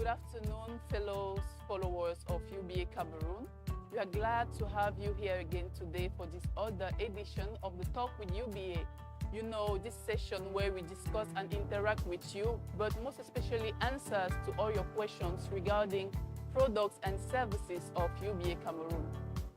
Good afternoon, fellow followers of UBA Cameroon. We are glad to have you here again today for this other edition of the Talk with UBA. You know, this session where we discuss and interact with you, but most especially answers to all your questions regarding products and services of UBA Cameroon.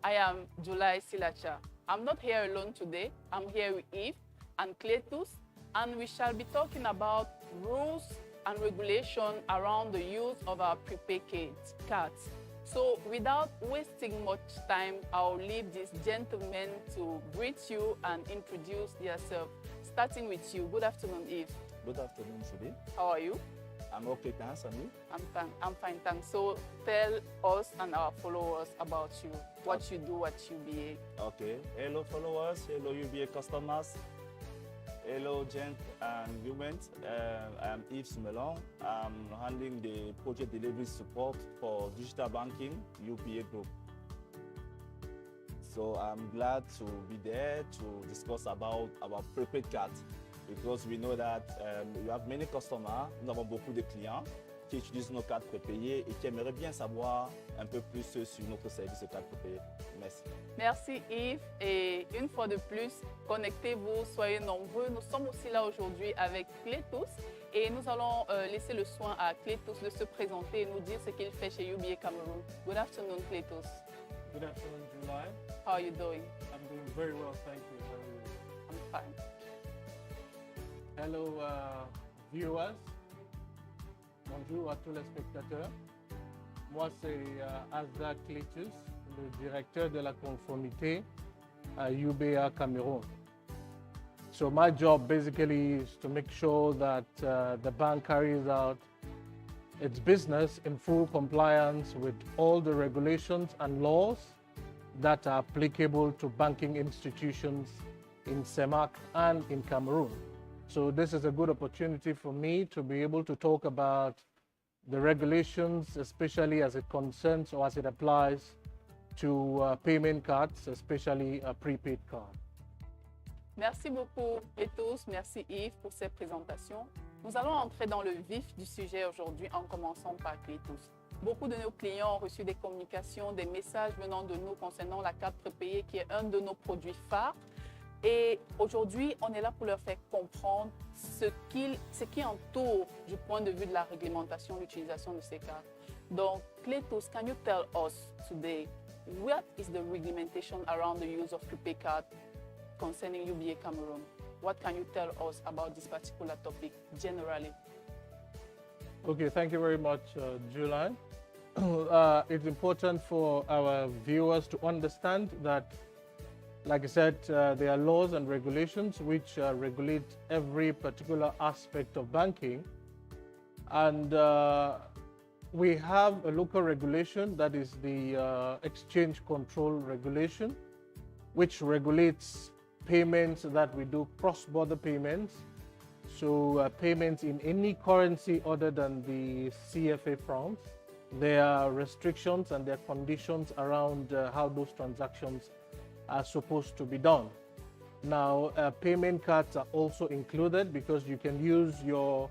I am July Silacha. I'm not here alone today. I'm here with Eve and Cletus, and we shall be talking about rules and regulation around the use of our prepaid cards. So without wasting much time, I'll leave these gentlemen to greet you and introduce themselves. Starting with you. Good afternoon, Eve. Good afternoon, Julie. How are you? I'm okay, thanks, and you? I'm fine, thanks. So tell us and our followers about you, what you do at UBA. Okay. Hello, followers. Hello, UBA customers. Hello, gent and women. I'm Yves Sumelon. I'm handling the project delivery support for digital banking, UBA Group. So I'm glad to be there to discuss about our prepaid cards because we know that we have many customers, nous avons beaucoup de clients qui utilisent nos cartes prépayées et qui aimeraient bien savoir un peu plus sur notre service de cartes prépayées. Merci. Merci Yves, et une fois de plus, connectez-vous, soyez nombreux. Nous sommes aussi là aujourd'hui avec Cletus et nous allons laisser le soin à Cletus de se présenter et nous dire ce qu'il fait chez UBA Cameroon. Good afternoon, Cletus. Good afternoon, July. How are you doing? I'm doing very well, thank you. How are you? I'm fine. Hello, viewers. Bonjour à tous les spectateurs. Moi, c'est Azza Cletus, le directeur de la conformité à UBA Cameroon. So my job basically is to make sure that the bank carries out its business in full compliance with all the regulations and laws that are applicable to banking institutions in CEMAC and in Cameroon. So this is a good opportunity for me to be able to talk about the regulations, especially as it concerns or as it applies to payment cards, especially a prepaid card. Merci beaucoup et tous. Merci Yves pour cette présentation. Nous allons entrer dans le vif du sujet aujourd'hui en commençant par Cletus. Beaucoup de nos clients ont reçu des communications, des messages venant de nous concernant la carte prépayée qui est un de nos produits phares. Et aujourd'hui, on est là pour leur faire comprendre ce qui entoure du point de vue de la réglementation l'utilisation de ces cartes. Donc, Cletus, can you tell us today what is the regulation around the use of prepaid card concerning UBA Cameroon? What can you tell us about this particular topic generally? Okay, thank you very much, July. It's important for our viewers to understand that, like I said, there are laws and regulations which regulate every particular aspect of banking. And we have a local regulation, that is the Exchange Control Regulation, which regulates payments that we do, cross-border payments. So payments in any currency other than the CFA francs. There are restrictions and there are conditions around how those transactions are supposed to be done. Now, payment cards are also included because you can use your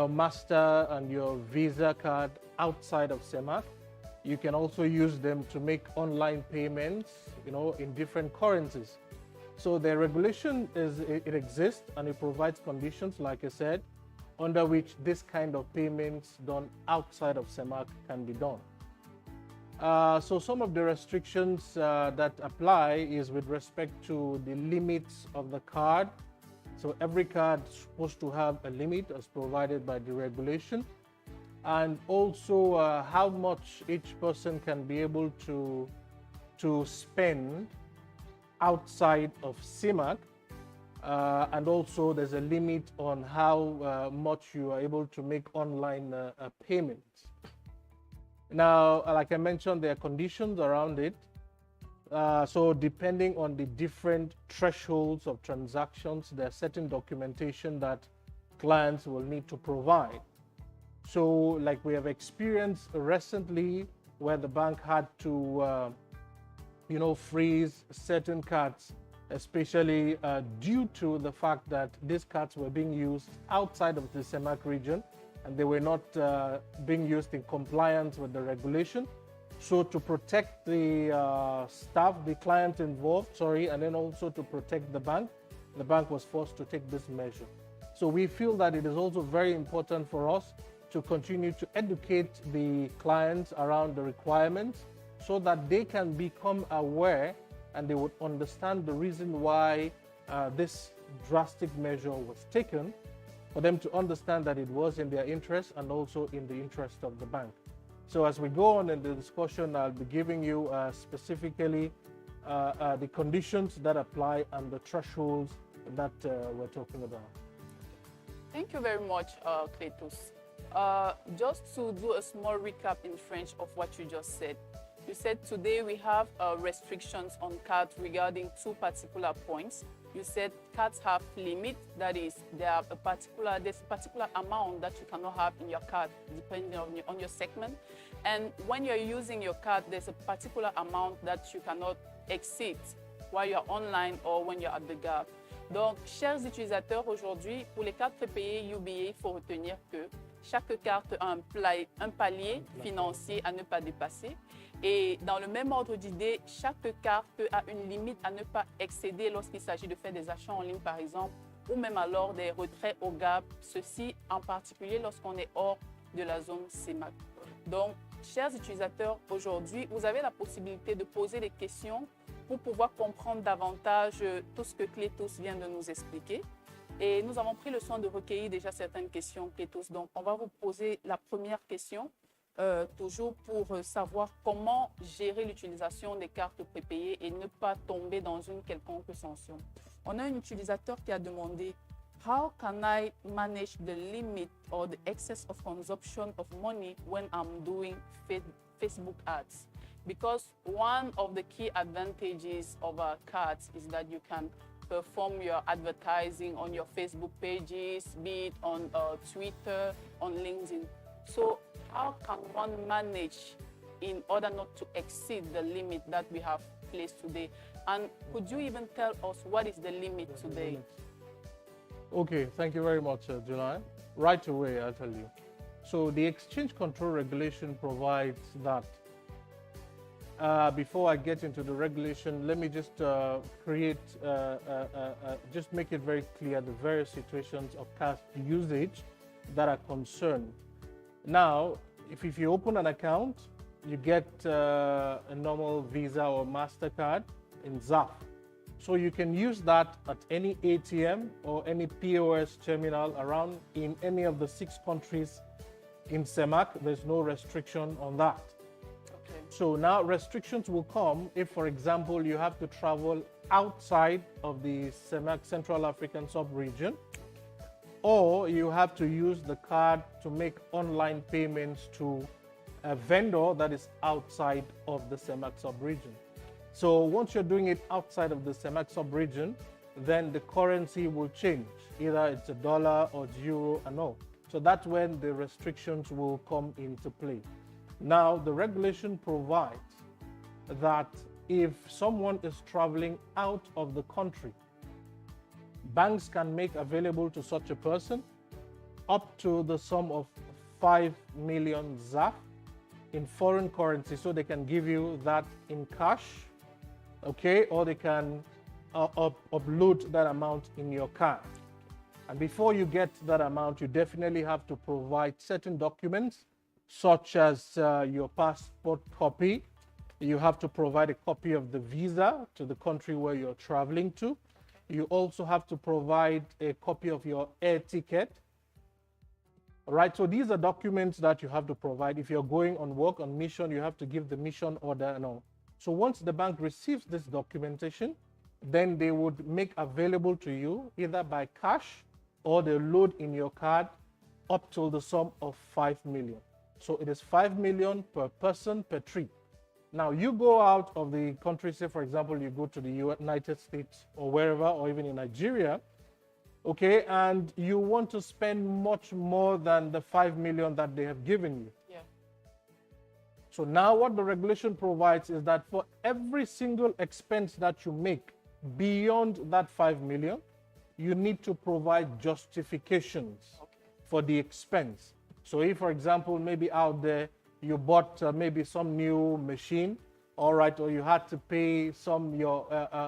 Master and your Visa card outside of CEMAC. You can also use them to make online payments, in different currencies. So the regulation it exists and it provides conditions, like I said, under which this kind of payments done outside of CEMAC can be done. So some of the restrictions that apply is with respect to the limits of the card. So every card is supposed to have a limit as provided by the regulation, and also how much each person can be able to spend outside of CEMAC, and also there's a limit on how much you are able to make online payments. Now, like I mentioned, there are conditions around it. So depending on the different thresholds of transactions, there are certain documentation that clients will need to provide. So like we have experienced recently where the bank had to freeze certain cards, especially due to the fact that these cards were being used outside of the CEMAC region and they were not being used in compliance with the regulation. So to protect the staff, the client involved, and then also to protect the bank was forced to take this measure. So we feel that it is also very important for us to continue to educate the clients around the requirements so that they can become aware and they would understand the reason why this drastic measure was taken, for them to understand that it was in their interest and also in the interest of the bank. So as we go on in the discussion, I'll be giving you specifically the conditions that apply and the thresholds that we're talking about. Thank you very much, Cletus. Just to do a small recap in French of what you just said. You said today we have restrictions on cards regarding two particular points. You said cards have limit, that is, there's a particular amount that you cannot have in your card depending on your segment. And when you're using your card, there's a particular amount that you cannot exceed while you're online or when you're at the gare. Donc, chers utilisateurs, aujourd'hui, pour les cartes prépayées UBA, il faut retenir que chaque carte a un palier financier à ne pas dépasser. Et dans le même ordre d'idée, chaque carte a une limite à ne pas excéder lorsqu'il s'agit de faire des achats en ligne, par exemple, ou même alors des retraits au GAP, ceci en particulier lorsqu'on est hors de la zone CEMAC. Donc, chers utilisateurs, aujourd'hui, vous avez la possibilité de poser des questions pour pouvoir comprendre davantage tout ce que Cletus vient de nous expliquer. Et nous avons pris le soin de recueillir déjà certaines questions, Cletus. Donc, on va vous poser la première question, toujours pour savoir comment gérer l'utilisation des cartes prépayées et ne pas tomber dans une quelconque sanction. On a un utilisateur qui a demandé « How can I manage the limit or the excess of consumption of money when I'm doing Facebook ads? Because one of the key advantages of our cards is that you can perform your advertising on your Facebook pages, be it on Twitter, on LinkedIn. So how can one manage in order not to exceed the limit that we have placed today? And could you even tell us what is the limit today? Okay, thank you very much, July. Right away, I'll tell you. So the exchange control regulation provides that. Before I get into the regulation, let me just just make it very clear the various situations of cash usage that are concerned. Now, if you open an account, you get a normal Visa or MasterCard in ZAF. So you can use that at any ATM or any POS terminal around in any of the 6 countries in CEMAC. There's no restriction on that. Okay. So now restrictions will come if, for example, you have to travel outside of the CEMAC Central African sub-region, or you have to use the card to make online payments to a vendor that is outside of the CEMAC sub-region. So once you're doing it outside of the CEMAC sub-region, then the currency will change. Either it's a dollar or euro and all. So that's when the restrictions will come into play. Now, the regulation provides that if someone is traveling out of the country, banks can make available to such a person up to the sum of 5 million ZAF in foreign currency. So they can give you that in cash, okay, or they can upload that amount in your card. And before you get that amount, you definitely have to provide certain documents, such as your passport copy. You have to provide a copy of the visa to the country where you're traveling to. You also have to provide a copy of your air ticket. All right, so these are documents that you have to provide. If you're going on work, on mission, you have to give the mission order and all. So once the bank receives this documentation, then they would make available to you either by cash or they load in your card up till the sum of 5 million. So it is 5 million per person per trip. Now you go out of the country, say for example, you go to the United States or wherever, or even in Nigeria, okay, and you want to spend much more than the 5 million that they have given you. Yeah. So now what the regulation provides is that for every single expense that you make beyond that 5 million, you need to provide justifications for the expense. So if, for example, maybe out there you bought maybe some new machine, all right, or you had to pay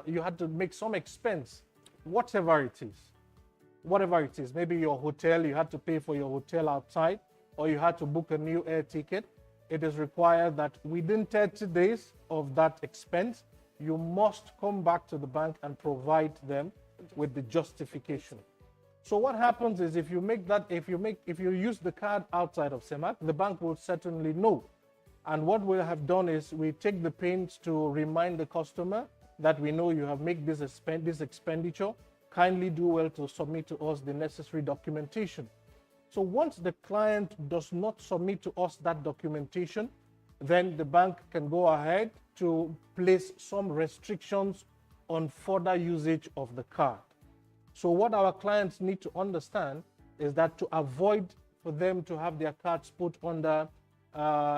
you had to make some expense, whatever it is, maybe your hotel, you had to pay for your hotel outside, or you had to book a new air ticket, it is required that within 30 days of that expense, you must come back to the bank and provide them with the justification. So what happens is if you use the card outside of CEMAC, the bank will certainly know. And what we have done is we take the pains to remind the customer that we know you have made this expenditure. Kindly do well to submit to us the necessary documentation. So once the client does not submit to us that documentation, then the bank can go ahead to place some restrictions on further usage of the card. So what our clients need to understand is that to avoid for them to have their cards put under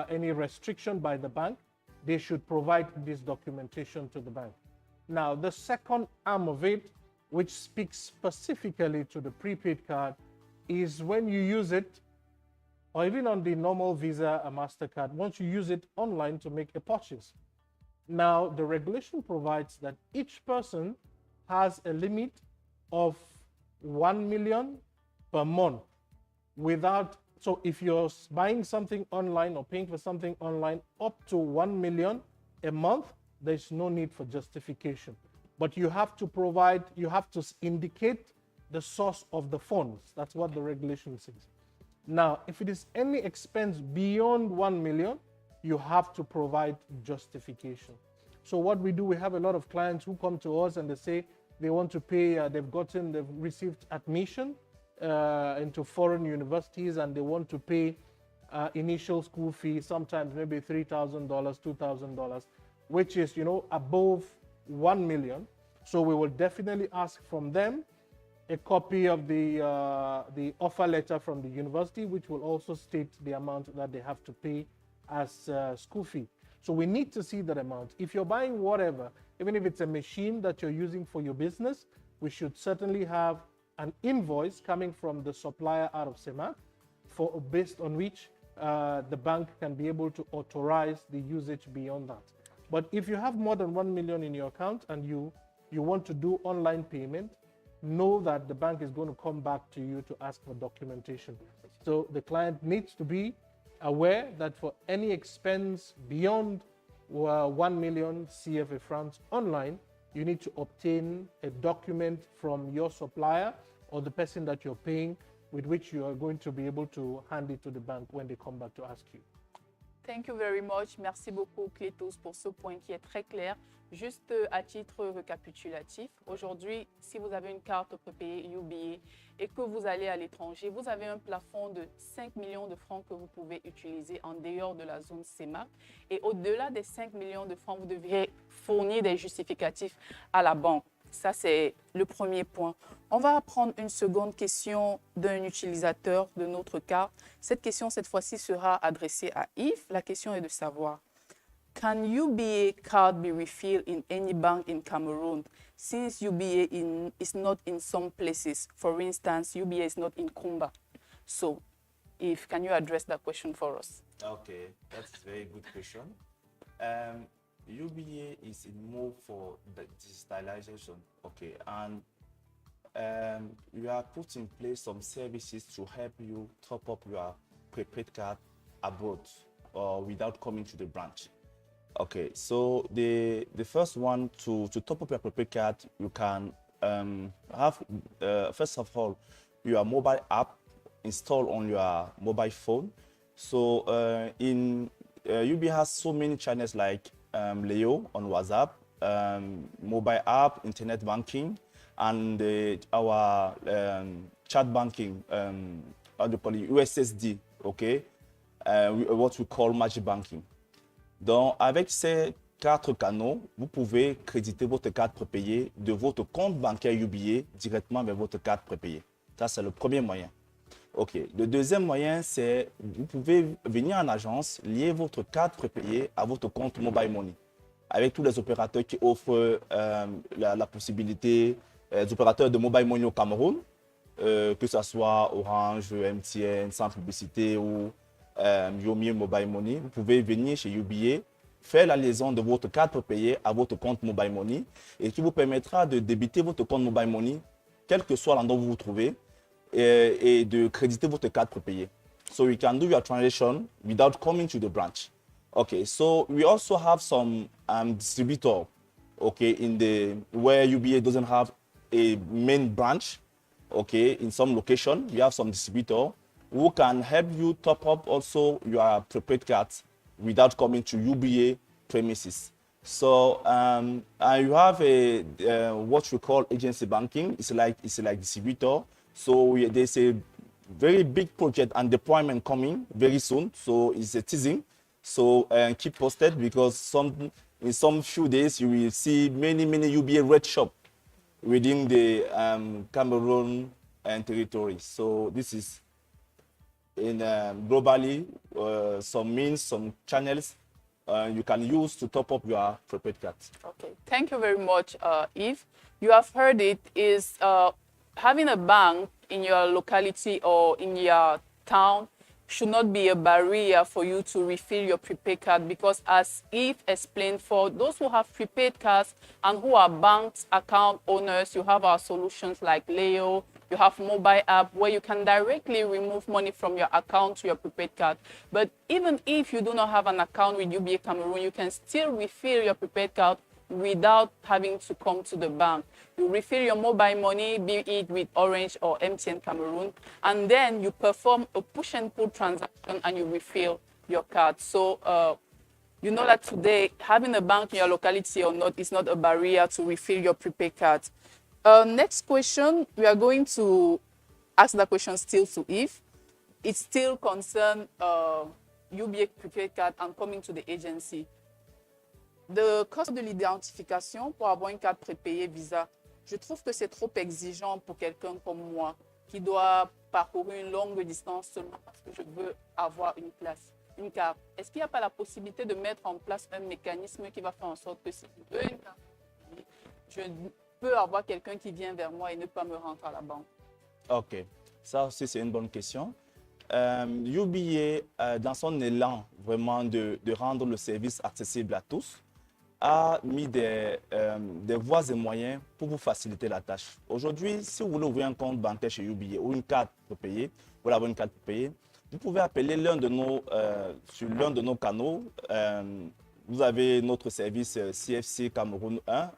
any restriction by the bank, they should provide this documentation to the bank. Now, the second arm of it, which speaks specifically to the prepaid card, is when you use it, or even on the normal Visa or MasterCard, once you use it online to make a purchase. Now, the regulation provides that each person has a limit of 1 million per month so if you're buying something online or paying for something online up to 1 million a month, there's no need for justification. But you have to indicate the source of the funds. That's what the regulation says. Now, if it is any expense beyond 1 million, you have to provide justification. So what we do, we have a lot of clients who come to us and they say they want to pay, they've received admission into foreign universities and they want to pay initial school fee, sometimes maybe $3,000, $2,000, which is, above 1 million. So we will definitely ask from them a copy of the offer letter from the university, which will also state the amount that they have to pay as school fee. So we need to see that amount. If you're buying whatever, even if it's a machine that you're using for your business, we should certainly have an invoice coming from the supplier out of CEMAC based on which the bank can be able to authorize the usage beyond that. But if you have more than 1 million in your account and you want to do online payment, know that the bank is going to come back to you to ask for documentation. So the client needs to be aware that for any expense beyond 1 million CFA francs online, you need to obtain a document from your supplier or the person that you're paying, with which you are going to be able to hand it to the bank when they come back to ask you. Thank you very much. Merci beaucoup, Clétos, pour ce point qui est très clair. Juste à titre récapitulatif, aujourd'hui, si vous avez une carte prépayée UBA et que vous allez à l'étranger, vous avez un plafond de 5 millions de francs que vous pouvez utiliser en dehors de la zone CEMAC. Et au-delà des 5 millions de francs, vous devrez fournir des justificatifs à la banque. Ça, c'est le premier point. On va prendre une seconde question d'un utilisateur de notre carte. Cette question, cette fois-ci, sera adressée à Yves. La question est de savoir, can UBA card be refilled in any bank in Cameroon since UBA is not in some places? For instance, UBA is not in Kumba. So, Yves, can you address that question for us? Okay, that's a very good question. UBA is in move for the digitalization, okay, and we have put in place some services to help you top up your prepaid card abroad or without coming to the branch. Okay, so the first one, to top up your prepaid card, you can have, first of all, your mobile app installed on your mobile phone. So UBA has so many channels like Leo on WhatsApp, mobile app, internet banking, and our chat banking, USSD, okay, what we call magic banking. Donc, avec ces 4 canaux, vous pouvez créditer votre carte prépayée de votre compte bancaire UBA directement vers votre carte prépayée. Ça, c'est le premier moyen. OK. Le deuxième moyen, c'est vous pouvez venir en agence, lier votre carte prépayée à votre compte Mobile Money. Avec tous les opérateurs qui offrent la possibilité, les opérateurs de Mobile Money au Cameroun, que ce soit Orange, MTN, sans publicité ou UBA Mobile Money, vous pouvez venir chez UBA, faire la liaison de votre carte prépayée à votre compte Mobile Money et qui vous permettra de débiter votre compte Mobile Money, quel que soit l'endroit où vous vous trouvez, et de créditer votre carte prépayée. So you can do your transaction without coming to the branch. Okay, so we also have some distributor, okay, where UBA doesn't have a main branch. Okay, in some location, we have some distributor who can help you top up also your prepaid cards without coming to UBA premises. So you have what we call agency banking. It's like distributor. So there's a very big project and deployment coming very soon. So it's a teasing. So keep posted because in some few days you will see many UBA red shop within the Cameroon territory. So this is in globally some channels you can use to top up your prepaid cards. Okay, thank you very much, Yves. You have heard it is having a bank in your locality or in your town should not be a barrier for you to refill your prepaid card because as Yves explained, for those who have prepaid cards and who are bank account owners, you have our solutions like Leo, you have mobile app where you can directly remove money from your account to your prepaid card. But even if you do not have an account with UBA Cameroon, you can still refill your prepaid card without having to come to the bank. You refill your mobile money, be it with Orange or MTN Cameroon, and then you perform a push and pull transaction and you refill your card. So you know that today having a bank in your locality or not is not a barrier to refill your prepaid card. Next question, we are going to ask that question still to Yves. It still concerns UBA prepaid card and coming to the agency. Le cost de l'identification pour avoir une carte prépayée Visa, je trouve que c'est trop exigeant pour quelqu'un comme moi qui doit parcourir une longue distance seulement parce que je veux avoir une carte. Est-ce qu'il n'y a pas la possibilité de mettre en place un mécanisme qui va faire en sorte que si je veux une carte, je peux avoir quelqu'un qui vient vers moi et ne pas me rentrer à la banque? Ok, ça aussi c'est une bonne question. UBA, dans son élan vraiment de rendre le service accessible à tous, a mis des voies et moyens pour vous faciliter la tâche. Aujourd'hui, si vous voulez ouvrir un compte bancaire chez UBA ou une carte prépayée, vous voulez avoir une carte prépayée, vous pouvez appeler sur l'un de nos canaux. Vous avez notre service CFC Cameroun 1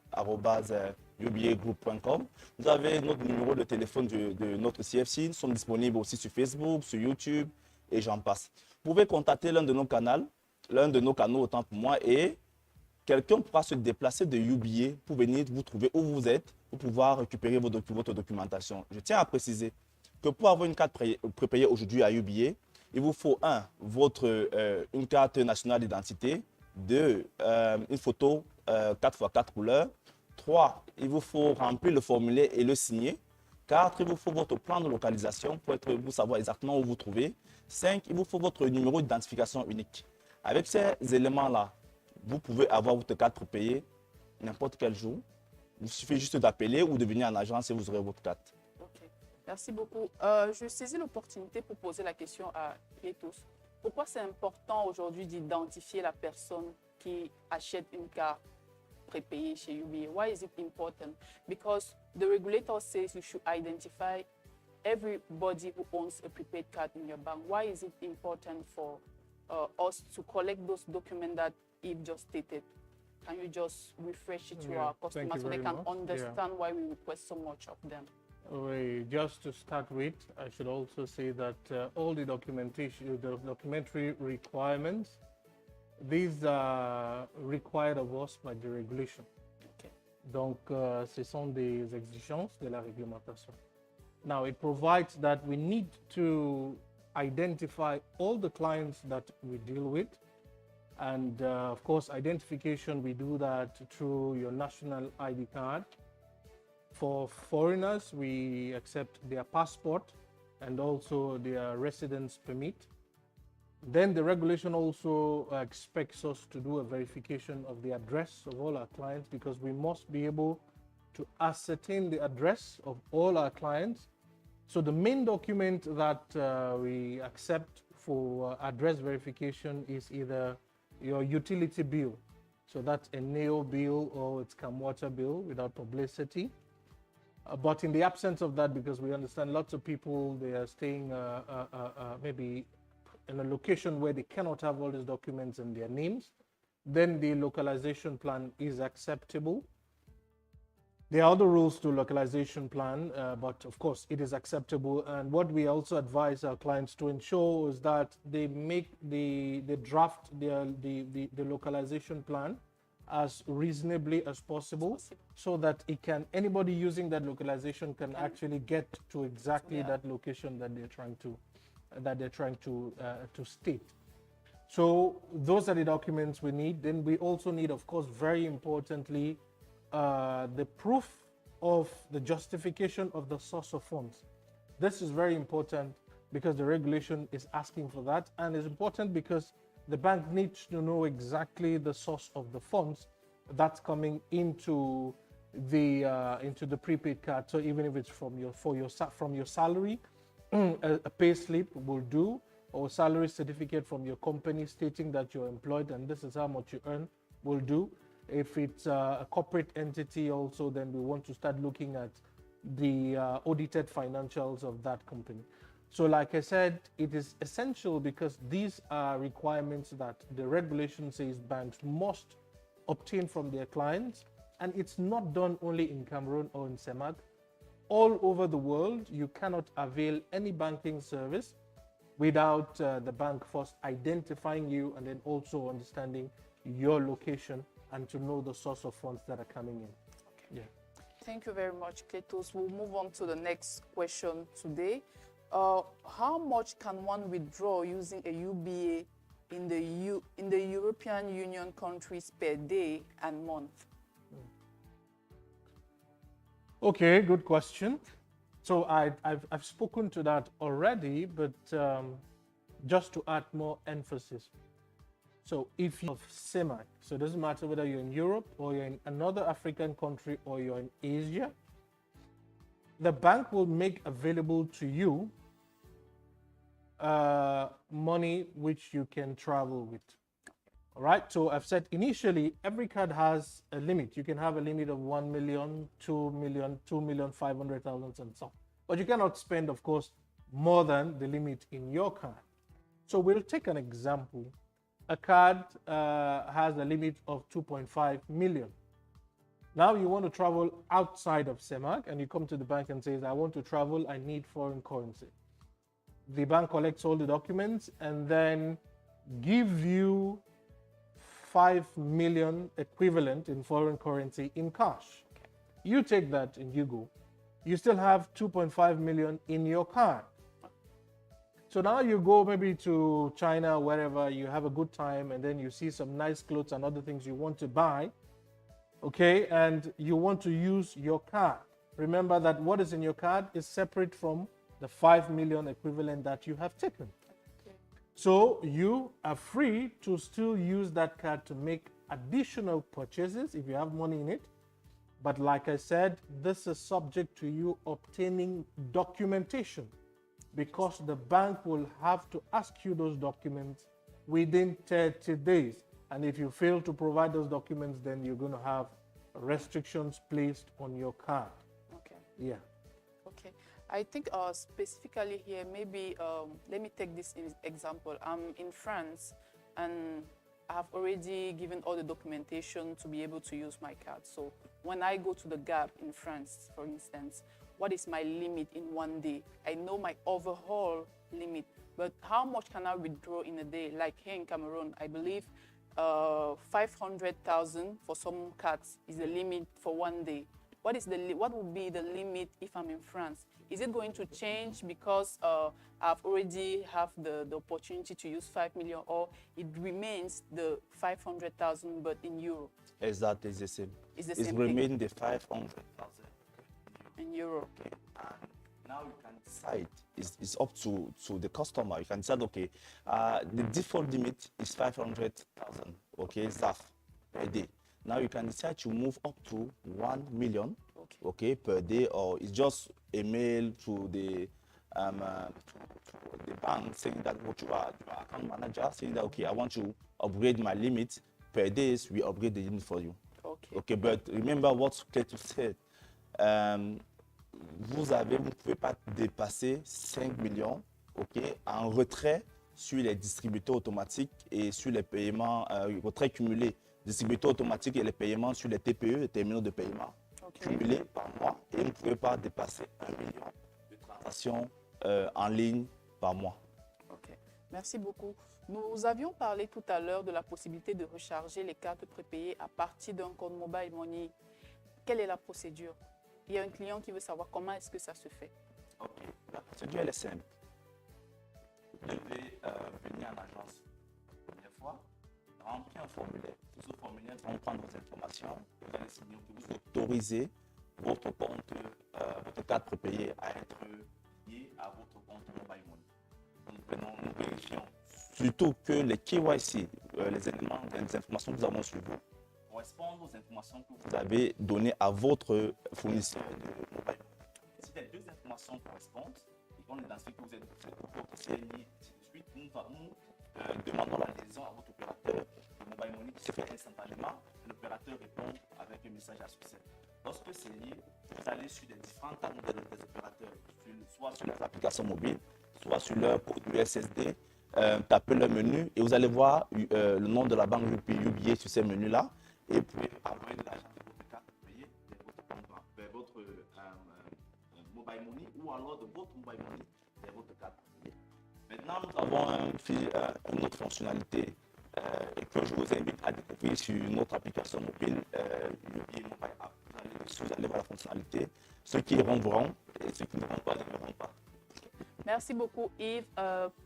@ubagroup.com. Vous avez notre numéro de téléphone de notre CFC. Nous sommes disponibles aussi sur Facebook, sur YouTube et j'en passe. Vous pouvez contacter l'un de nos canaux autant pour moi et quelqu'un pourra se déplacer de UBA pour venir vous trouver où vous êtes pour pouvoir récupérer votre documentation. Je tiens à préciser que pour avoir une carte prépayée aujourd'hui à UBA, il vous faut une carte nationale d'identité, 2, une photo 4x4 couleurs, 3, il vous faut remplir le formulaire et le signer, 4, il vous faut votre plan de localisation pour savoir exactement où vous trouvez, 5, il vous faut votre numéro d'identification unique. Avec ces éléments-là, vous pouvez avoir votre carte prépayée n'importe quel jour. Il suffit juste d'appeler ou de venir en agence et vous aurez votre carte. Ok, merci beaucoup. Je saisis l'opportunité pour poser la question à tous. Pourquoi c'est important aujourd'hui d'identifier la personne qui achète une carte prépayée chez UBA? Why is it important? Because the regulator says you should identify everybody who owns a prepaid card in your bank. Why is it important for us to collect those documents that Yves just stated? Can you just refresh it to our customers so they can understand why we request so much of them? Just to start with, I should also say that all the documentary requirements, these are required of us by the regulation. Okay. Donc, ce sont des exigences de la réglementation. Now, it provides that we need to identify all the clients that we deal with. And of course, identification, we do that through your national ID card. For foreigners, we accept their passport and also their residence permit. Then the regulation also expects us to do a verification of the address of all our clients because we must be able to ascertain the address of all our clients So the main document that we accept for address verification is either your utility bill. So that's a NEO bill or it's Camwater bill without publicity. But in the absence of that, because we understand lots of people, they are staying maybe in a location where they cannot have all these documents in their names, then the localization plan is acceptable. There are other rules to localization plan, but of course it is acceptable. And what we also advise our clients to ensure is that they make the draft the localization plan as reasonably as possible, so that anybody using that localization can actually get to exactly that location that they're trying to state. So those are the documents we need. Then we also need, of course, very importantly, the proof of the justification of the source of funds. This is very important because the regulation is asking for that, and it's important because the bank needs to know exactly the source of the funds that's coming into the prepaid card. So even if it's from your salary, a pay slip will do, or a salary certificate from your company stating that you're employed and this is how much you earn will do. If it's a corporate entity also, then we want to start looking at the audited financials of that company. So like I said, it is essential because these are requirements that the regulation says banks must obtain from their clients. And it's not done only in Cameroon or in CEMAC. All over the world, you cannot avail any banking service without the bank first identifying you and then also understanding your location and to know the source of funds that are coming in. Okay. Yeah. Thank you very much, Kletos. We'll move on to the next question today. How much can one withdraw using a UBA in the European Union countries per day and month? Okay, good question. So I've spoken to that already, but just to add more emphasis. So if you're of CEMAC, so it doesn't matter whether you're in Europe or you're in another African country or you're in Asia, the bank will make available to you money which you can travel with. All right, so I've said initially every card has a limit. You can have a limit of 1 million, 2 million, 2,500,000 and so on. But you cannot spend, of course, more than the limit in your card. So we'll take an example. A card has a limit of 2.5 million. Now you want to travel outside of CEMAC and you come to the bank and says, I want to travel, I need foreign currency. The bank collects all the documents and then give you 5 million equivalent in foreign currency in cash. You take that and you go. You still have 2.5 million in your card. So now you go maybe to China, wherever, you have a good time, and then you see some nice clothes and other things you want to buy, okay, and you want to use your card. Remember that what is in your card is separate from the 5 million equivalent that you have taken. Okay. So you are free to still use that card to make additional purchases if you have money in it. But like I said, this is subject to you obtaining documentation, because the bank will have to ask you those documents within 30 days. And if you fail to provide those documents, then you're going to have restrictions placed on your card. Okay. Yeah. Okay. I think specifically here, maybe let me take this example. I'm in France and I have already given all the documentation to be able to use my card. So when I go to the Gap in France, for instance, what is my limit in one day? I know my overall limit, but how much can I withdraw in a day? Like here in Cameroon, I believe 500,000 for some cards is the limit for one day. What would be the limit if I'm in France? Is it going to change because I've already have the opportunity to use 5 million, or it remains the 500,000 but in euro? Exactly the same. It's the same remain the 500,000 in euro. Okay. And now you can decide. It's up to the customer. You can decide, okay, the default limit is 500,000, okay, ZAF per day. Now you can decide to move up to 1 million, okay, per day, or it's just a mail to the to the bank saying that what you are account manager saying that okay, I want to upgrade my limit per days, we upgrade the limit for you. Okay. Okay, but remember what Ketu said. Vous ne pouvez pas dépasser 5 millions, ok, en retrait sur les distributeurs automatiques et sur les paiements, retrait cumulé, distributeurs automatiques et les paiements sur les TPE, les terminaux de paiement, cumulés par mois, et vous ne pouvez pas dépasser 1 million de transactions en ligne par mois. Ok, merci beaucoup. Nous avions parlé tout à l'heure de la possibilité de recharger les cartes prépayées à partir d'un compte mobile money. Quelle est la procédure? Il y a un client qui veut savoir comment est-ce que ça se fait. Ok, la procédure elle est simple. Vous devez venir en agence la première fois, remplir un formulaire. Sur ce formulaire, on prend vos informations. Vous allez signer que vous autorisez votre compte, votre carte prépayée à être liée à votre compte mobile money. Nous vérifions surtout que les KYC, les éléments, les informations que nous avons sur vous, correspondent aux informations que vous avez données à votre fournisseur de mobile money. Si les deux informations correspondent, et qu'on identifie que vous êtes potentiel lié, ainsi de suite, nous demandons l'adhésion à votre opérateur de mobile money qui se fait instantanément. L'opérateur répond avec un message à succès. Lorsque c'est lié, vous allez sur les différents canaux des opérateurs, soit sur les applications mobiles, soit sur leur code USSD, tapez le menu et vous allez voir le nom de la banque UBA sur ces menus-là. Et puis envoyer de l'argent de votre carte payée vers votre mobile money ou alors de votre mobile money vers votre carte payée. Maintenant, nous avons une autre fonctionnalité et que je vous invite à découvrir sur notre application mobile, UBA Mobile App. Vous allez voir la fonctionnalité. Ceux qui iront verront et ceux qui ne verront pas ne verront pas. Merci beaucoup Yves.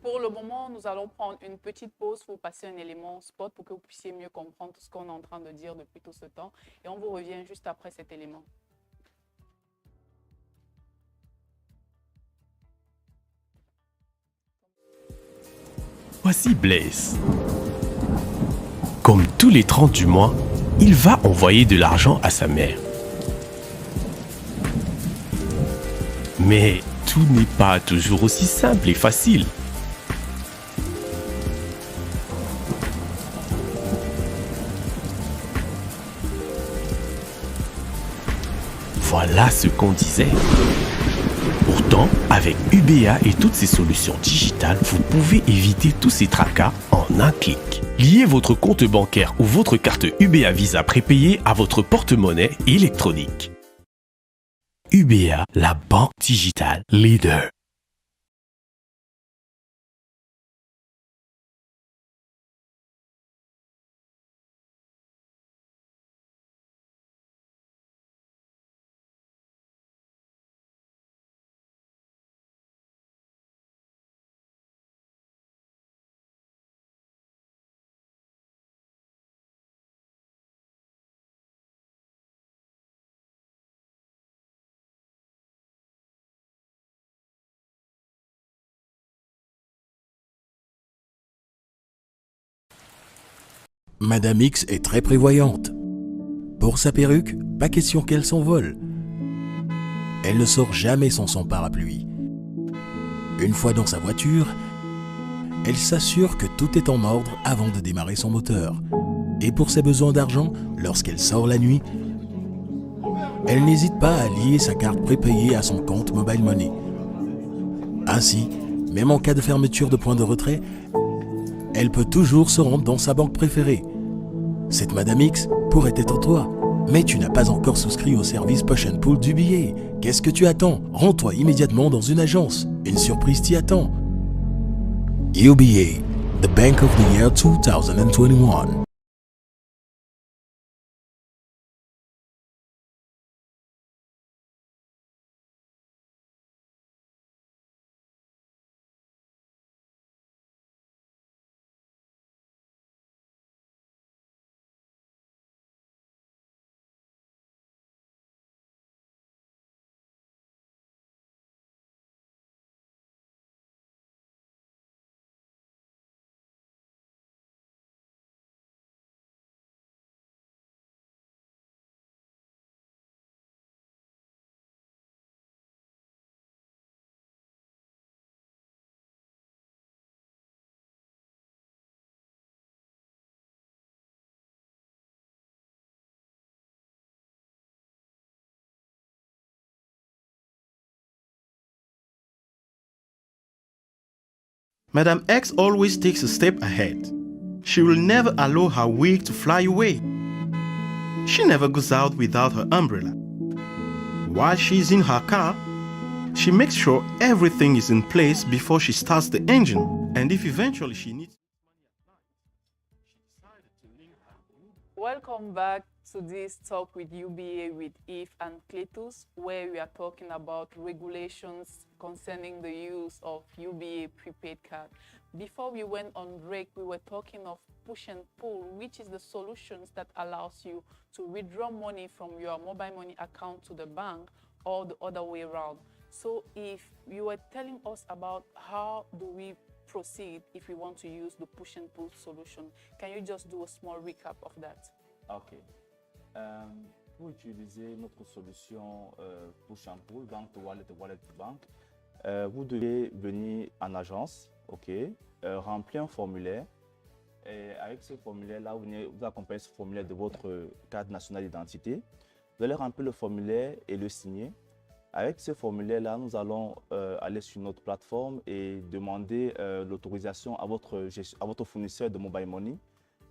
Pour le moment, nous allons prendre une petite pause pour passer un élément spot pour que vous puissiez mieux comprendre tout ce qu'on est en train de dire depuis tout ce temps. Et on vous revient juste après cet élément. Voici Blaise. Comme tous les 30 du mois, il va envoyer de l'argent à sa mère. Mais tout n'est pas toujours aussi simple et facile. Voilà ce qu'on disait. Pourtant, avec UBA et toutes ses solutions digitales, vous pouvez éviter tous ces tracas en un clic. Liez votre compte bancaire ou votre carte UBA Visa prépayée à votre porte-monnaie électronique. UBA, la banque digitale leader. Madame X est très prévoyante. Pour sa perruque, pas question qu'elle s'envole. Elle ne sort jamais sans son parapluie. Une fois dans sa voiture, elle s'assure que tout est en ordre avant de démarrer son moteur. Et pour ses besoins d'argent, lorsqu'elle sort la nuit, elle n'hésite pas à lier sa carte prépayée à son compte Mobile Money. Ainsi, même en cas de fermeture de point de retrait, elle peut toujours se rendre dans sa banque préférée. Cette Madame X pourrait être toi, mais tu n'as pas encore souscrit au service Push and Pull d'UBA. Qu'est-ce que tu attends? Rends-toi immédiatement dans une agence. Une surprise t'y attend. UBA, the Bank of the Year 2021. Madam X always takes a step ahead. She will never allow her wig to fly away. She never goes out without her umbrella. While she's in her car, she makes sure everything is in place before she starts the engine. And if eventually she needs Welcome back to this talk with UBA with Eve and Cletus, where we are talking about regulations concerning the use of UBA prepaid card. Before we went on break, we were talking of push and pull, which is the solutions that allows you to withdraw money from your mobile money account to the bank or the other way around. So if you were telling us about how do we proceed if we want to use the push and pull solution, can you just do a small recap of that? Ok. Pour utiliser notre solution push and pull, bank to wallet, wallet to bank, vous devez venir en agence, ok, remplir un formulaire. Et avec ce formulaire-là, vous accompagnez ce formulaire de votre carte nationale d'identité. Vous allez remplir le formulaire et le signer. Avec ce formulaire-là, nous allons aller sur notre plateforme et demander l'autorisation à votre fournisseur de mobile money.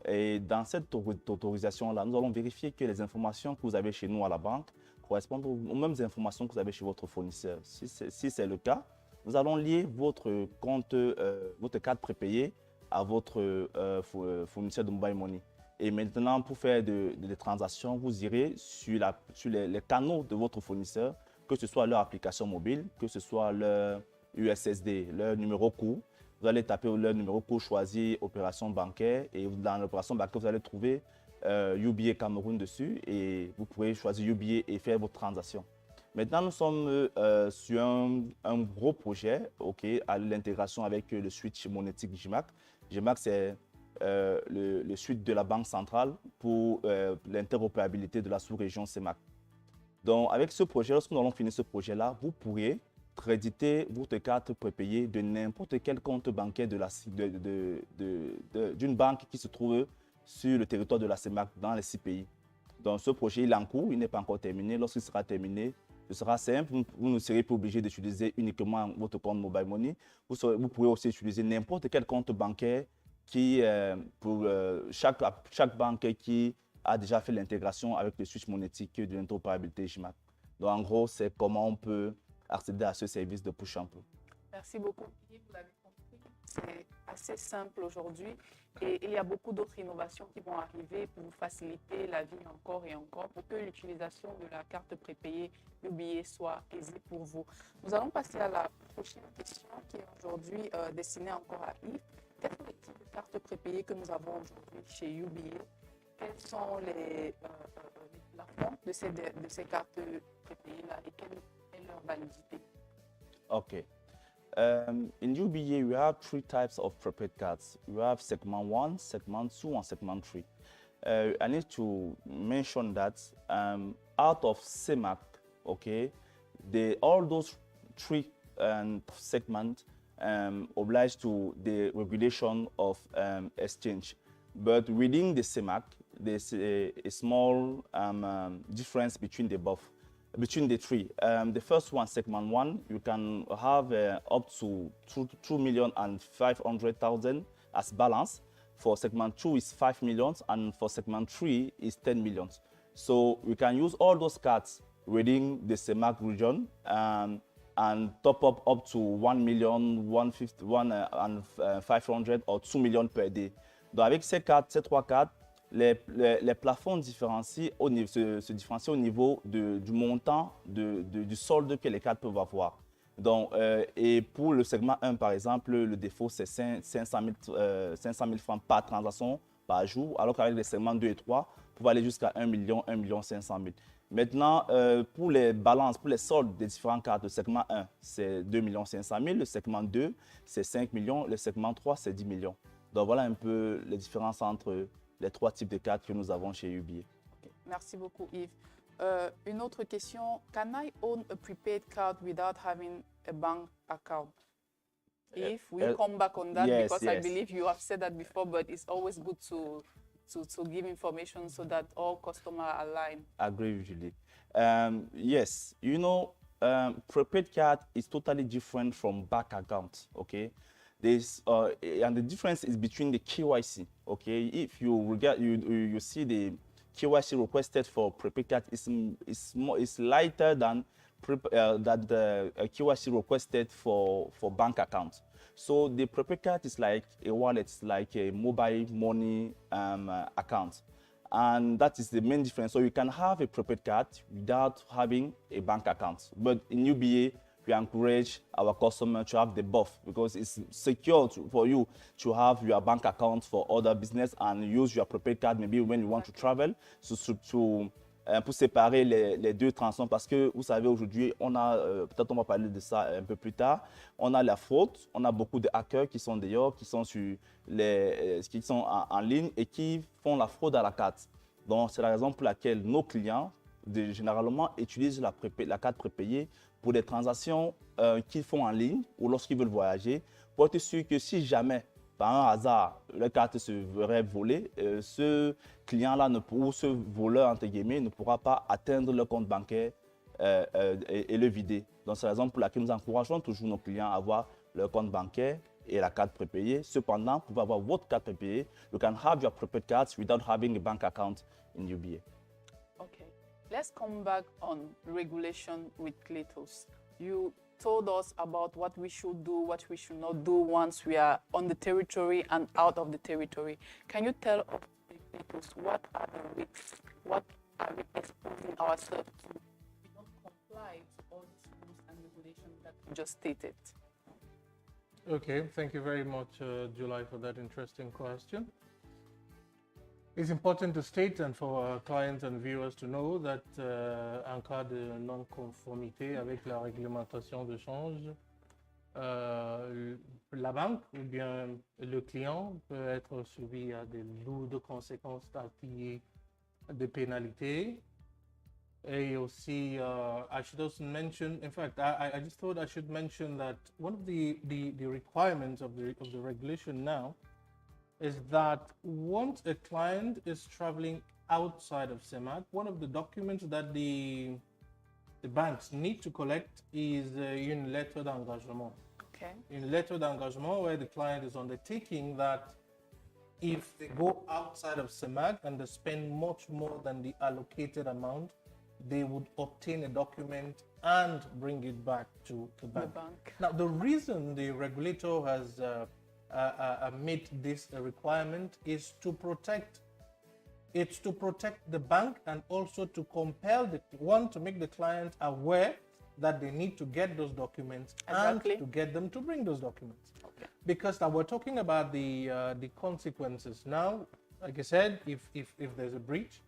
Et dans cette autorisation-là, nous allons vérifier que les informations que vous avez chez nous à la banque correspondent aux mêmes informations que vous avez chez votre fournisseur. Si c'est le cas, nous allons lier votre compte, votre carte prépayée à votre fournisseur de mobile money. Et maintenant, pour faire des transactions, vous irez sur les canaux de votre fournisseur, que ce soit leur application mobile, que ce soit leur USSD, leur numéro court. Vous allez taper leur numéro court, choisir opération bancaire et dans l'opération bancaire, vous allez trouver UBA Cameroun dessus et vous pourrez choisir UBA et faire votre transaction. Maintenant, nous sommes sur un gros projet, à l'intégration avec le switch monétique GMAC. GMAC, c'est le switch de la Banque centrale pour l'interopérabilité de la sous-région CEMAC. Donc, avec ce projet, lorsque nous allons finir ce projet-là, vous pourrez créditer votre carte prépayée de n'importe quel compte bancaire d'une banque qui se trouve sur le territoire de la CEMAC dans les 6 pays. Donc, ce projet, il est en cours, il n'est pas encore terminé. Lorsqu'il sera terminé, ce sera simple. Vous ne serez pas obligé d'utiliser uniquement votre compte mobile money. Vous pourrez aussi utiliser n'importe quel compte bancaire pour chaque banque qui a déjà fait l'intégration avec le switch monétique de l'interopérabilité GMAC. Donc, en gros, c'est comment on peut accéder à ce service de push and pull. Merci beaucoup. Vous l'avez compris, c'est assez simple aujourd'hui et il y a beaucoup d'autres innovations qui vont arriver pour vous faciliter la vie encore et encore pour que l'utilisation de la carte prépayée UBA soit aisée pour vous. Nous allons passer à la prochaine question qui est aujourd'hui destinée encore à Yves. Quels sont les types de cartes prépayées que nous avons aujourd'hui chez UBA? Quels sont les plafonds de ces cartes prépayées-là et quelle est leur validité? Okay. In UBA, we have 3 types of prepaid cards. We have segment 1, segment 2, and segment 3. I need to mention that out of CEMAC, okay, all those 3 segments oblige to the regulation of exchange. But within the CEMAC, there's a small difference between the both. Between the 3. The first one, segment 1, you can have up to 2,500,000 as balance. For segment 2 is 5 million, and for segment 3 is 10 million. So we can use all those cards within the CEMAC region and top up to 1 million, 1,500 or 2 million per day. Donc avec ces 3 cartes, les plafonds se différencient au niveau du montant du solde que les cartes peuvent avoir. Donc, et pour le segment 1, par exemple, le défaut, c'est 500 000 francs par transaction par jour, alors qu'avec les segments 2 et 3, vous pouvez aller jusqu'à 1 million, 500 000. Maintenant, pour les balances, pour les soldes des différentes cartes, le segment 1, c'est 2 500 000, le segment 2, c'est 5 millions, le segment 3, c'est 10 millions. Donc, voilà un peu les différences entre les 3 types de cartes que nous avons chez UBA. Okay. Merci beaucoup, Yves. Une autre question. Can I own a prepaid card without having a bank account? Yves, will you come back on that? Yes, because yes. I believe you have said that before, but it's always good to give information so that all customers are aligned. Agree usually. Yes, you know, prepaid card is totally different from bank account, okay? And the difference is between the KYC. Okay, if you see the KYC requested for prepaid card is lighter than the KYC requested for bank accounts. So the prepaid card is like a wallet, like a mobile money account. And that is the main difference. So you can have a prepaid card without having a bank account. But in UBA, we encourage our customer to have the both because it's secure for you to have your bank account for other business and use your prepaid card maybe when you want to travel. Pour séparer les deux transactions parce que vous savez aujourd'hui on a peut-être on va parler de ça un peu plus tard, on a la fraude, on a beaucoup de hackers qui sont dehors, qui sont sur qui sont en ligne et qui font la fraude à la carte. Donc c'est la raison pour laquelle nos clients généralement utilisent la carte prépayée pour des transactions qu'ils font en ligne ou lorsqu'ils veulent voyager pour être sûr que si jamais par un hasard, la carte se verrait voler, ce client-là ou ce voleur, entre guillemets, ne pourra pas atteindre le compte bancaire et le vider. Donc, c'est la raison pour laquelle nous encourageons toujours nos clients à avoir leur compte bancaire et la carte prépayée. Cependant, vous pouvez avoir votre carte prépayée. You can have your prepaid cards without having a bank account in UBA. Okay, let's come back on regulation with Cletos. You told us about what we should do, what we should not do once we are on the territory and out of the territory. Can you tell us what are the risks, what are we exposing ourselves to if we don't comply to all these rules and regulations that you just stated? Okay, thank you very much, July, for that interesting question. It's important to state and for our clients and viewers to know that en cas de non-conformité avec la réglementation de change, la banque ou bien le client peut être suivi à de lourdes conséquences payer des pénalités. Et aussi, I should also mention, in fact, I just thought I should mention that one of the requirements of the regulation now is that once a client is traveling outside of CEMAC, one of the documents that the banks need to collect is une lettre d'engagement. Okay. Une lettre d'engagement where the client is undertaking that if they go outside of CEMAC and they spend much more than the allocated amount, they would obtain a document and bring it back to the bank. Now, the reason the regulator has made this a requirement is to protect. It's to protect the bank and also to compel to make the client aware that they need to get those documents and to get them to bring those documents. Okay. Because now we're talking about the consequences. Now, like I said, if there's a breach,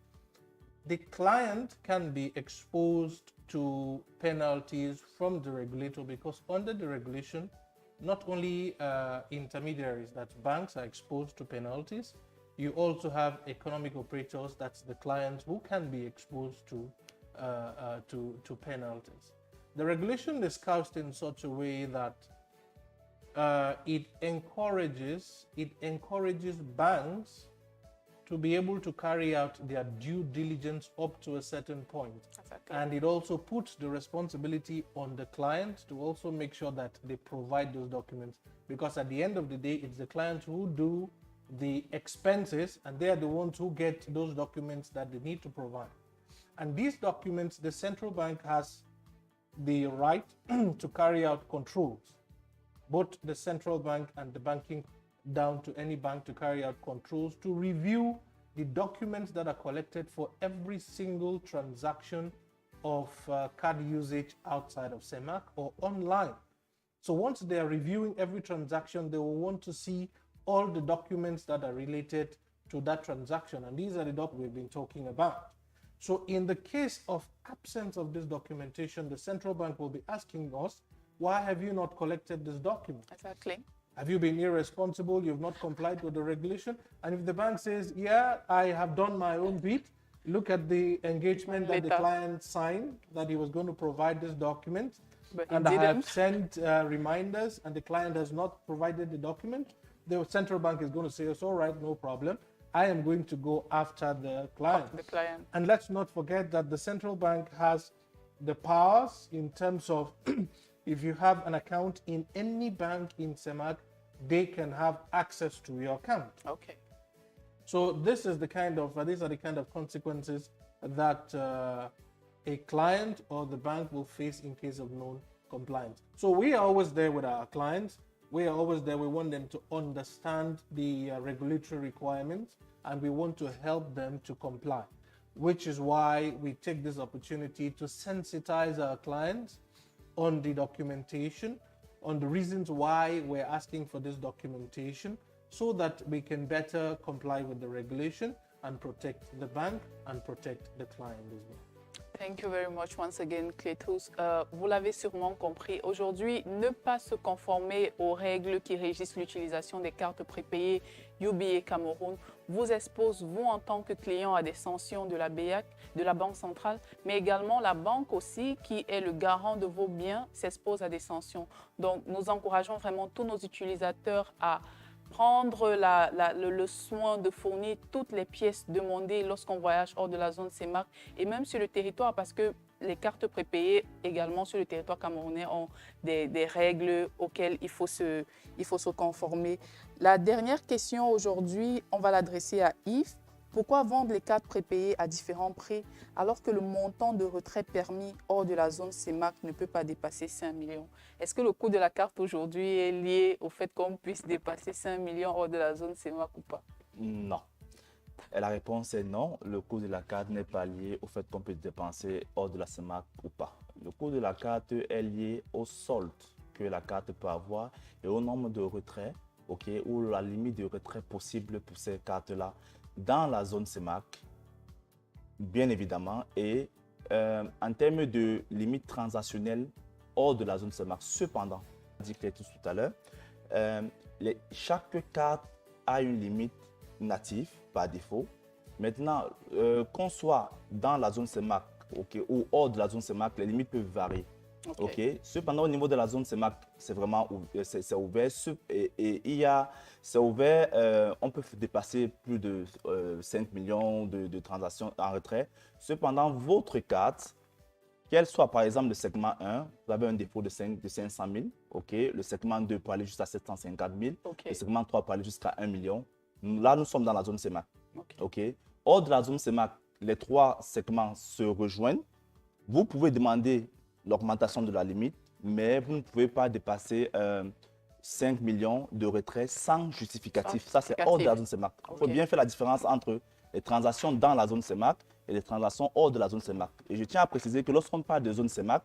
the client can be exposed to penalties from the regulator because under the regulation, not only intermediaries, that's banks, are exposed to penalties. You also have economic operators, that's the clients, who can be exposed to penalties. The regulation is cast in such a way that it encourages banks to be able to carry out their due diligence up to a certain point. Exactly. And it also puts the responsibility on the client to also make sure that they provide those documents, because at the end of the day, it's the clients who do the expenses and they are the ones who get those documents that they need to provide. And these documents, the central bank has the right to carry out controls, both the central bank and the banking down to any bank to carry out controls to review the documents that are collected for every single transaction of card usage outside of CEMAC or online. So once they are reviewing every transaction, they will want to see all the documents that are related to that transaction. And these are the documents we've been talking about. So in the case of absence of this documentation, the central bank will be asking us, why have you not collected this document? Exactly. Have you been irresponsible? You've not complied with the regulation? And if the bank says, yeah, I have done my own bit, look at the engagement that the client signed, that he was going to provide this document, and I have sent reminders, and the client has not provided the document, the central bank is going to say, it's all right, no problem. I am going to go after the client. And let's not forget that the central bank has the powers in terms of if you have an account in any bank in CEMAC, they can have access to your account. Okay. So these are the kind of consequences that a client or the bank will face in case of non-compliance. So we are always there with our clients. We are always there. We want them to understand the regulatory requirements, and we want to help them to comply, which is why we take this opportunity to sensitize our clients on the documentation, on the reasons why we're asking for this documentation, so that we can better comply with the regulation and protect the bank and protect the client as well. Thank you very much once again, Clétus. Vous l'avez sûrement compris, aujourd'hui, ne pas se conformer aux règles qui régissent l'utilisation des cartes prépayées UBA Cameroun vous expose, vous en tant que client, à des sanctions de la BEAC, de la Banque centrale, mais également la banque aussi, qui est le garant de vos biens, s'expose à des sanctions. Donc, nous encourageons vraiment tous nos utilisateurs à prendre le soin de fournir toutes les pièces demandées lorsqu'on voyage hors de la zone CEMAC et même sur le territoire, parce que les cartes prépayées également sur le territoire camerounais ont des règles auxquelles il faut se conformer. La dernière question aujourd'hui, on va l'adresser à Yves. Pourquoi vendre les cartes prépayées à différents prix alors que le montant de retrait permis hors de la zone CEMAC ne peut pas dépasser 5 millions? Est-ce que le coût de la carte aujourd'hui est lié au fait qu'on puisse dépasser 5 millions hors de la zone CEMAC ou pas? Non. Et la réponse est non. Le coût de la carte n'est pas lié au fait qu'on peut dépenser hors de la CEMAC ou pas. Le coût de la carte est lié au solde que la carte peut avoir et au nombre de retraits, ou la limite de retrait possible pour ces cartes-là dans la zone CEMAC, bien évidemment, et en termes de limite transactionnelle hors de la zone CEMAC. Cependant, dit Clétus tout à l'heure, chaque carte a une limite native par défaut. Maintenant, qu'on soit dans la zone CEMAC ou hors de la zone CEMAC, les limites peuvent varier. Cependant, au niveau de la zone CEMAC, c'est vraiment c'est ouvert. C'est ouvert, on peut dépasser plus de 5 millions de transactions en retrait. Cependant, votre carte, qu'elle soit par exemple le segment 1, vous avez un dépôt de 500 000. Le segment 2 peut aller jusqu'à 750 000. Le segment 3 peut aller jusqu'à 1 million. Là, nous sommes dans la zone CEMAC. Hors de la zone CEMAC, les trois segments se rejoignent. Vous pouvez demander l'augmentation de la limite, mais vous ne pouvez pas dépasser 5 millions de retraits sans justificatif. Ça, c'est hors de la zone CEMAC. Il faut bien faire la différence entre les transactions dans la zone CEMAC et les transactions hors de la zone CEMAC. Et je tiens à préciser que lorsqu'on parle de zone CEMAC,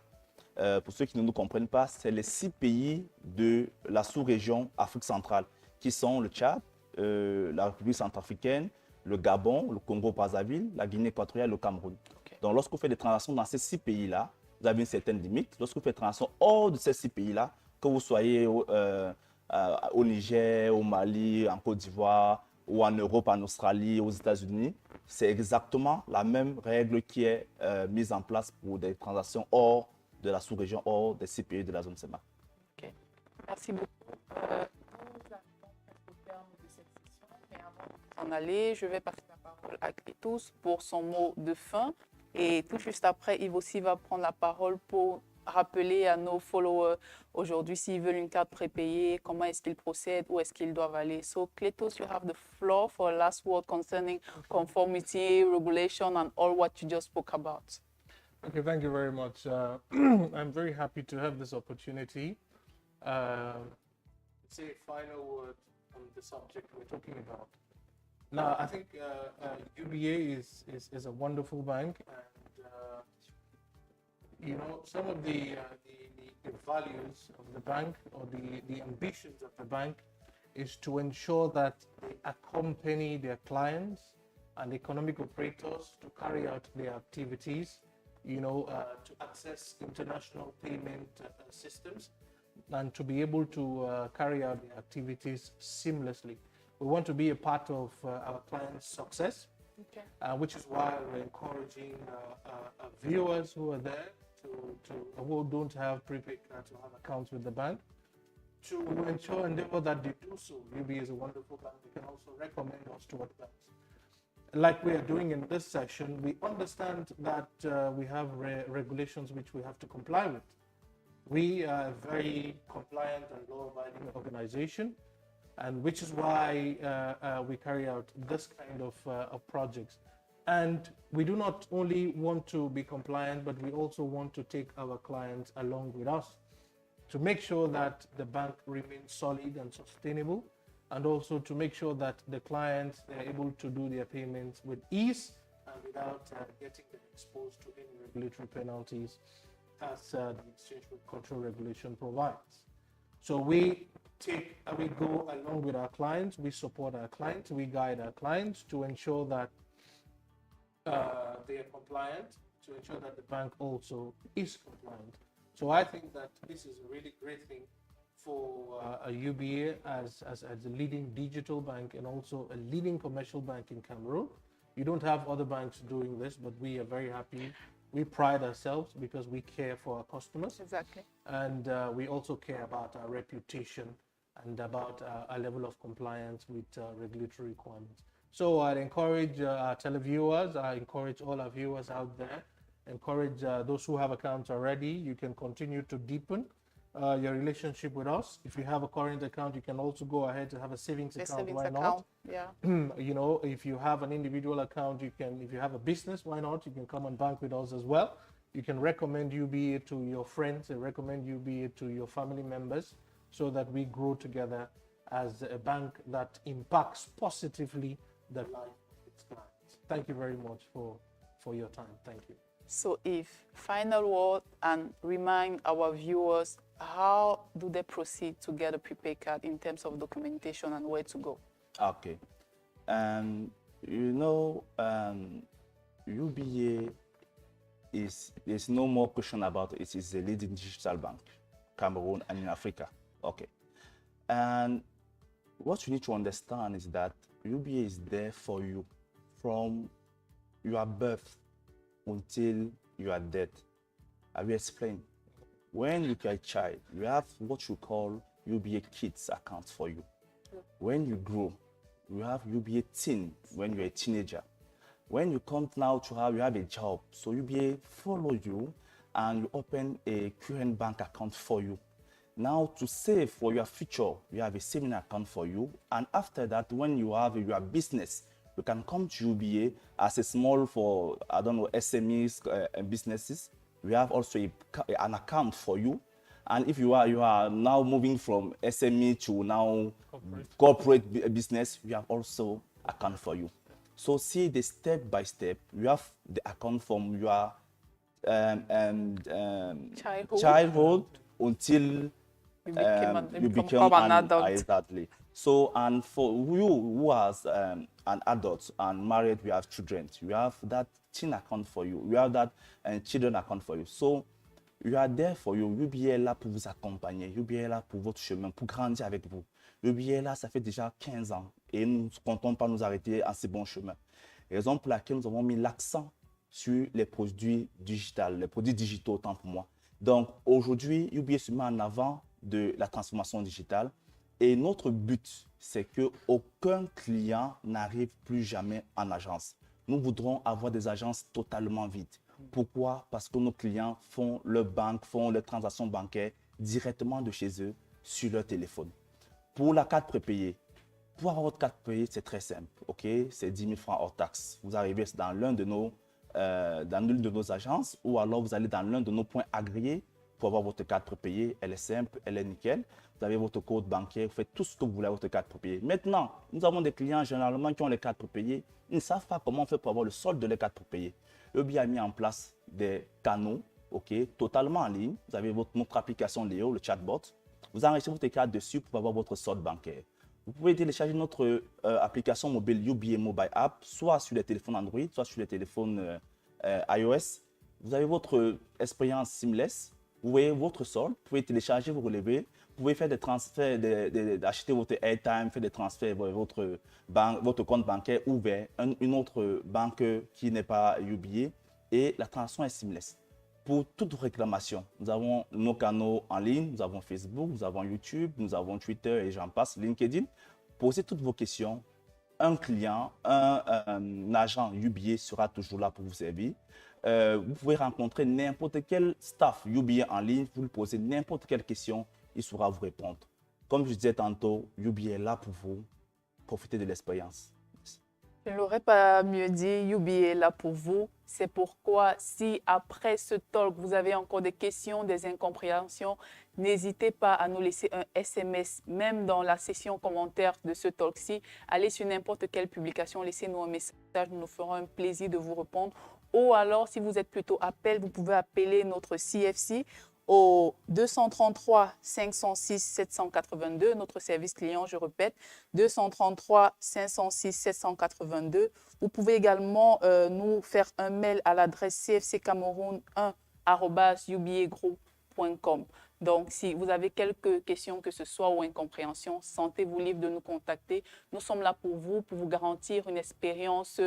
pour ceux qui ne nous comprennent pas, c'est les 6 pays de la sous-région Afrique centrale, qui sont le Tchad, la République centrafricaine, le Gabon, le Congo-Brazzaville, la Guinée équatoriale et le Cameroun. Donc, lorsque vous faites des transactions dans ces 6 pays-là, vous avez une certaine limite. Lorsque vous faites des transactions hors de ces 6 pays-là, que vous soyez au Niger, au Mali, en Côte d'Ivoire, ou en Europe, en Australie, aux États-Unis, c'est exactement la même règle qui est mise en place pour des transactions hors de la sous-région, hors des 6 pays de la zone CEMAC. Ok, merci beaucoup. Nous arrivons au terme de cette session, mais avant d'en aller, je vais passer la parole à Clétus pour son mot de fin. Et tout juste après, Yves aussi va prendre la parole pour rappeler à nos followers aujourd'hui s'ils veulent une carte prépayée, comment est-ce qu'ils procèdent, où est-ce qu'ils doivent aller. So, Clétus, you have the floor for a last word concerning conformity, regulation, and all what you just spoke about. Okay, thank you very much. I'm very happy to have this opportunity. Say a final word on the subject we're talking about. Now, I think UBA is a wonderful bank, and some of the values of the bank, or the ambitions of the bank, is to ensure that they accompany their clients and economic operators to carry out their activities, to access international payment systems, and to be able to carry out their activities seamlessly. We want to be a part of our clients' success, which is why we're encouraging viewers who are there who don't have prepaid cards to have accounts with the bank, to ensure and endeavor that they do so. UBA is a wonderful bank. They can also recommend us to other banks. Like we are doing in this session, we understand that we have regulations which we have to comply with. We are a very compliant and law-abiding organization. and which is why we carry out this kind of projects. And we do not only want to be compliant, but we also want to take our clients along with us to make sure that the bank remains solid and sustainable, and also to make sure that the clients, they're able to do their payments with ease and without getting them exposed to any regulatory penalties as the exchange rate control regulation provides. So we go along with our clients, we support our clients, we guide our clients to ensure that they are compliant, to ensure that the bank also is compliant. So I think that this is a really great thing for a UBA as a leading digital bank and also a leading commercial bank in Cameroon. You don't have other banks doing this, but we are very happy. We pride ourselves because we care for our customers. Exactly. And we also care about our reputation and about our level of compliance with regulatory requirements. So I'd encourage our televiewers, I encourage all our viewers out there, encourage those who have accounts already. You can continue to deepen your relationship with us. If you have a current account, you can also go ahead to have a savings account. Why not? Yeah. You know, if you have an individual account, you can. If you have a business, why not? You can come and bank with us as well. You can recommend UBA to your friends and recommend UBA to your family members, so that we grow together as a bank that impacts positively the life of its clients. Thank you very much for your time. Thank you. So if final word, and remind our viewers, how do they proceed to get a prepaid card in terms of documentation and where to go? Okay. You know, UBA there's no more question about it. It is a leading digital bank, Cameroon and in Africa. Okay. And what you need to understand is that UBA is there for you from your birth until you are dead. I will explain. When you are a child, you have what you call UBA Kids account for you. When you grow, you have UBA Teen when you're a teenager. When you come now to you have a job, so UBA follow you and you open a current bank account for you. Now to save for your future, you have a saving account for you. And after that, when you have your business, you can come to UBA as a small for, I don't know, SMEs and businesses. We have also an account for you. And if you are now moving from SME to now corporate business, we have also account for you. So see the step by step. You have the account from your childhood until you become an adult. Exactly. So, and for you who has an adult and married, we have children. You have that teen account for you. You have that children account for you. So, you are there for you. UBA est là pour vous accompagner. UBA est là pour votre chemin, pour grandir avec vous. UBA est là, ça fait déjà 15 ans et nous ne comptons pas nous arrêter à ces bons chemins. Raison pour laquelle nous avons mis l'accent sur les produits digitaux, les produits digitaux autant pour moi. Donc, aujourd'hui, UBA se met en avant de la transformation digitale. Et notre but, c'est qu'aucun client n'arrive plus jamais en agence. Nous voudrons avoir des agences totalement vides. Pourquoi? Parce que nos clients font leurs transactions bancaires directement de chez eux sur leur téléphone. Pour la carte prépayée, pour avoir votre carte prépayée, c'est très simple. Okay? C'est 10 000 francs hors taxe. Vous arrivez dans l'une de nos agences ou alors vous allez dans l'un de nos points agréés pour avoir votre carte prépayée. Elle est simple, elle est nickel. Vous avez votre code bancaire, vous faites tout ce que vous voulez avec votre carte prépayée. Maintenant, nous avons des clients généralement qui ont les cartes prépayées. Ils ne savent pas comment on fait pour avoir le solde de les cartes prépayées. UBA a mis en place des canaux, totalement en ligne. Vous avez notre application Léo, le chatbot. Vous enregistrez votre carte dessus pour avoir votre solde bancaire. Vous pouvez télécharger notre application mobile UBA Mobile App, soit sur les téléphones Android, soit sur les téléphones iOS. Vous avez votre expérience seamless. Vous voyez votre solde, vous pouvez télécharger, vous relever, vous pouvez faire des transferts, acheter votre airtime, faire des transferts vers votre compte bancaire ou vers une autre banque qui n'est pas UBA, et la transaction est seamless. Pour toute réclamation, nous avons nos canaux en ligne, nous avons Facebook, nous avons YouTube, nous avons Twitter et j'en passe, LinkedIn. Posez toutes vos questions. Un client, un agent UBA sera toujours là pour vous servir. Vous pouvez rencontrer n'importe quel staff UBA en ligne, vous lui posez n'importe quelle question, il saura vous répondre. comme je disais tantôt, UBA est là pour vous. Profitez de l'expérience. Je ne l'aurais pas mieux dit, UBA est là pour vous. C'est pourquoi, si après ce talk, vous avez encore des questions, des incompréhensions, n'hésitez pas à nous laisser un SMS, même dans la session commentaire de ce talk-ci. Allez sur n'importe quelle publication, laissez-nous un message, nous nous ferons un plaisir de vous répondre. Ou alors, si vous êtes plutôt appel, vous pouvez appeler notre CFC au 233 506 782, notre service client, je répète, 233 506 782. Vous pouvez également nous faire un mail à l'adresse cfccameroun1@ubagroup.com. Donc, si vous avez quelques questions que ce soit ou incompréhensions, sentez-vous libre de nous contacter. Nous sommes là pour vous garantir une expérience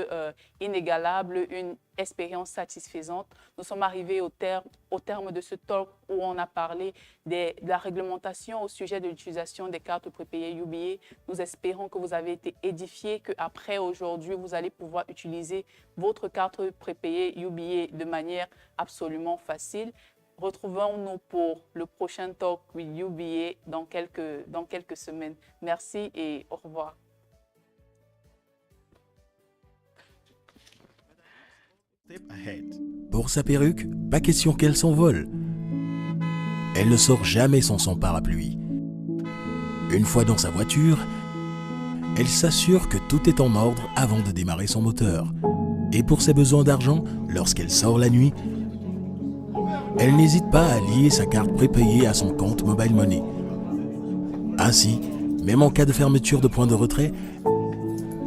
inégalable, une expérience satisfaisante. Nous sommes arrivés au terme de ce talk où on a parlé de la réglementation au sujet de l'utilisation des cartes prépayées UBA. Nous espérons que vous avez été édifiés, qu'après aujourd'hui, vous allez pouvoir utiliser votre carte prépayée UBA de manière absolument facile. Retrouvons-nous pour le prochain talk with UBA dans quelques semaines. Merci et au revoir. Step ahead. Pour sa perruque, pas question qu'elle s'envole. Elle ne sort jamais sans son parapluie. Une fois dans sa voiture, elle s'assure que tout est en ordre avant de démarrer son moteur. Et pour ses besoins d'argent, lorsqu'elle sort la nuit, elle n'hésite pas à lier sa carte prépayée à son compte Mobile Money. Ainsi, même en cas de fermeture de point de retrait,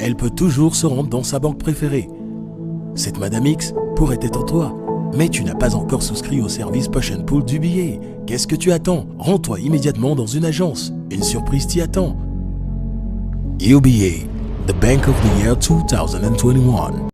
elle peut toujours se rendre dans sa banque préférée. Cette Madame X pourrait être toi, mais tu n'as pas encore souscrit au service Push and Pull d'UBA. Qu'est-ce que tu attends? Rends-toi immédiatement dans une agence. Une surprise t'y attend. UBA, the Bank of the Year 2021.